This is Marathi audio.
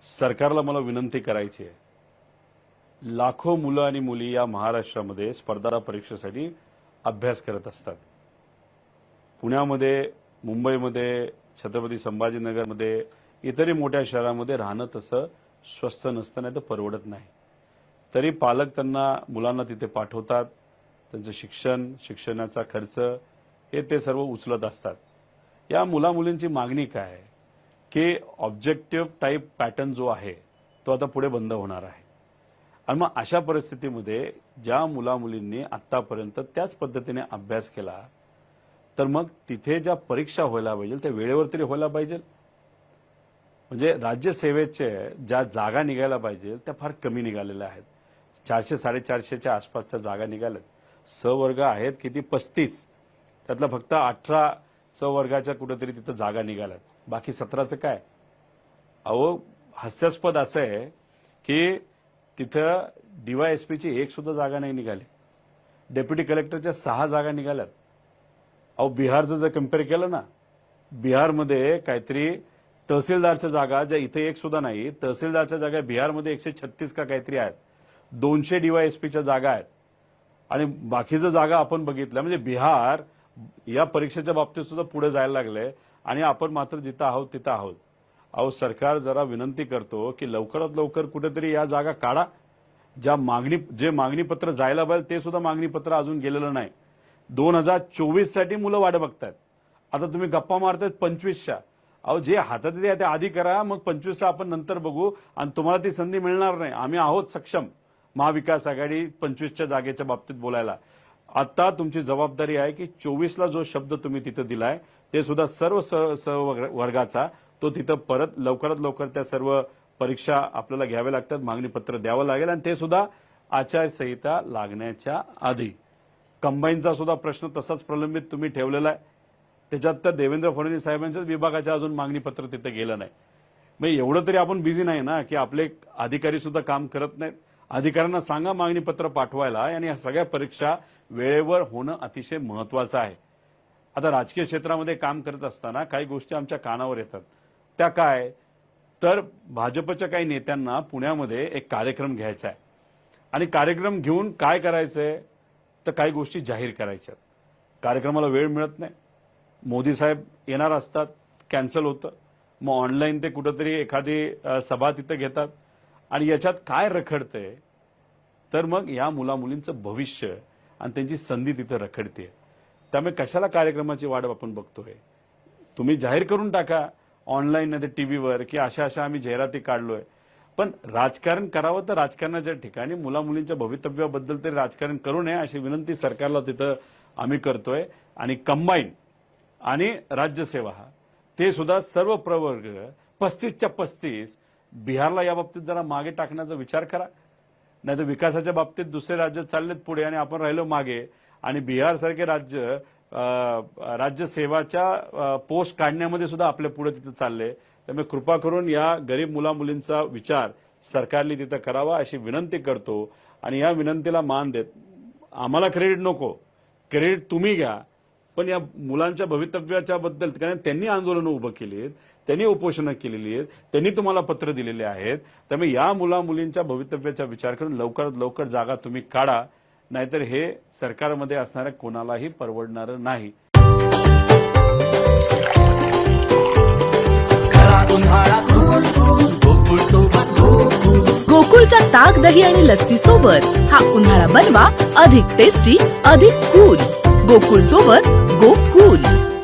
सरकारला मला विनंती करायची आहे, लाखो मुलं आणि मुली या महाराष्ट्रामध्ये स्पर्धा परीक्षेसाठी अभ्यास करत असतात. पुण्यामध्ये, मुंबईमध्ये, छत्रपती संभाजीनगरमध्ये, इतरही मोठ्या शहरांमध्ये राहणं तसं स्वस्त नसतं, नाही तर परवडत नाही. तरी पालक त्यांना मुलांना तिथे पाठवतात. त्यांचं शिक्षण, शिक्षणाचा खर्च हे ते सर्व उचलत असतात. या मुलामुलींची मागणी काय आहे की ऑब्जेक्टिव्ह टाईप पॅटर्न जो आहे तो आता पुढे बंद होणार आहे. आणि मग अशा परिस्थितीमध्ये ज्या मुलामुलींनी आतापर्यंत त्याच पद्धतीने अभ्यास केला, तर मग तिथे ज्या परीक्षा व्हायला पाहिजे त्या वेळेवर तरी व्हायला पाहिजे. म्हणजे राज्यसेवेचे ज्या जागा निघायला पाहिजे त्या फार कमी निघालेल्या आहेत. 400-450च्या आसपासच्या जागा निघाल्यात. स वर्ग आहेत किती 35, त्यातला फक्त 18 स वर्गाच्या कुठेतरी तिथं जागा निघाल्यात. बाकी 17चं काय? अहो, हास्यास्पद असं आहे की तिथं DYSPची एक सुद्धा जागा नाही निघाली. डेप्युटी कलेक्टरच्या 6 जागा निघाल्यात. अहो, बिहारचं जर कम्पेअर केलं ना, बिहारमध्ये काहीतरी तहसीलदारच्या जागा ज्या इथे एक सुद्धा नाही, तहसीलदारच्या जागा बिहारमध्ये 136 का काहीतरी आहेत. 200 DYSPच्या जागा आहेत. आणि बाकीचं जागा आपण बघितलं म्हणजे बिहार या परीक्षेच्या बाबतीत सुद्धा पुढे जायला लागले आणि आपण मात्र जिथं आहोत तिथं आहोत. अहो, सरकार जरा विनंती करतो की लवकरात लवकर कुठेतरी या जागा काढा. जे मागणीपत्र जायला पाहिजे ते सुद्धा मागणीपत्र अजून गेलेलं नाही. 2024 साठी मुलं वाट बघतायत. आता तुम्ही गप्पा मारतायत 25च्या. अहो, जे हातात आहे ते आधी करा, मग 25चा आपण नंतर बघू आणि तुम्हाला ती संधी मिळणार नाही. आम्ही आहोत सक्षम, महाविकास आघाडी 25च्या जागेच्या बाबतीत बोलायला. आता तुमची जबाबदारी आहे की 24ला जो शब्द तुम्ही तिथं दिलाय ते सुद्धा सर्व वर्गाचा तो तिथं परत लवकरात लवकर त्या सर्व परीक्षा आपल्याला घ्याव्या लागतात, मागणीपत्र द्यावं लागेल आणि ते सुद्धा आचारसंहिता लागण्याच्या आधी. कंबाईनचा सुद्धा प्रश्न तसाच प्रलंबित तुम्ही ठेवलेला आहे. त्याच्यात तर देवेंद्र फडणवीस साहेबांच्याच विभागाच्या अजून मागणीपत्र तिथं गेलं नाही. मग एवढं तरी आपण बिझी नाही ना की आपले अधिकारी सुद्धा काम करत नाहीत. अधिकाऱ्यांना सांगा मागणीपत्र पाठवायला आणि या सगळ्या परीक्षा वेळेवर होणं अतिशय महत्वाचं आहे. आता राजकीय क्षेत्रामध्ये काम करत असताना काही गोष्टी आमच्या कानावर येतात. त्या काय तर भाजपच्या काही नेत्यांना पुण्यामध्ये एक कार्यक्रम घ्यायचा आहे आणि कार्यक्रम घेऊन काय करायचंय तर काही गोष्टी जाहीर करायच्या. कार्यक्रमाला वेळ मिळत नाही. मोदी साहेब येणार असतात, कॅन्सल होतं. मग ऑनलाईन ते कुठेतरी एखादी सभा तिथं घेतात आणि याच्यात काय रखडतंय तर मग या मुलामुलींचं भविष्य आणि त्यांची संधी तिथं रखडते. त्यामुळे कशाला कार्यक्रमाची वाट आपण बघतोय? तुम्ही जाहीर करून टाका ऑनलाईन नाही तर टीव्हीवर की अशा अशा आम्ही जाहिराती काढलोय. पण राजकारण करावं तर राजकारणाच्या ठिकाणी मुलामुलींच्या भवितव्याबद्दल तरी राजकारण करू नये अशी विनंती सरकारला तिथं आम्ही करतोय. आणि कंबाईन आणि राज्यसेवा ते सुद्धा सर्व प्रवर्ग 35च्या 35 बिहारला या बाबतीत जरा मागे टाकण्याचा विचार करा. नाही तर विकासाच्या बाबतीत दुसरे राज्य चाललेत पुढे आणि आपण राहिलो मागे. आणि बिहारसारखे राज्य राज्यसेवाच्या पोस्ट काढण्यामध्ये सुद्धा आपल्या पुढे तिथं चालले. त्यामुळे कृपा करून या गरीब मुलामुलींचा विचार सरकारने तिथं करावा अशी विनंती करतो. आणि या विनंतीला मान देत आम्हाला क्रेडिट नको, क्रेडिट तुम्ही घ्या. पण या मुलांच्या भवितव्याच्या बद्दल कारण त्यांनी आंदोलनं उभं केलीत, त्यांनी उपोषणं केलेली आहेत, त्यांनी तुम्हाला पत्र दिलेले आहेत. त्यामुळे या मुलींच्या भवितव्याचा विचार करून लवकरात लवकर जागा तुम्ही काढा. नाहीतर हे सरकारमध्ये असणाऱ्या कोणालाही परवडणार नाही. गोकुळच्या ताक, दही आणि लस्सी सोबत हा उन्हाळा बनवा अधिक टेस्टी, अधिक कूल. गोकुळ सोबत गोकुळ.